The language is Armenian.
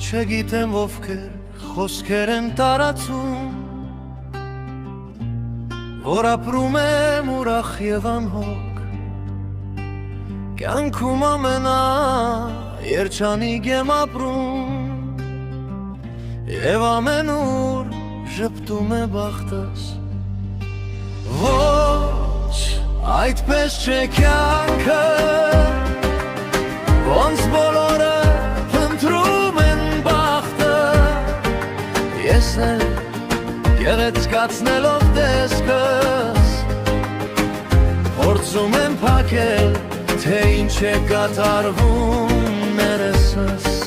չգիտեմ ովքեր խոսքեր են տարածում, որ ապրում եմ ուրախ և անհոգ, կյանքում ամենա երջանիկ եմ ապրում, և ամենուր ժպտում է բախտս։ Ոչ, այդպես չէ կյանքը, ոնց բոլորը փնտրում են բախտը, ես էլ գեղեցկացնելով տեսքս, փորձում եմ փակել, թե ինչ է կատարվում ներսս։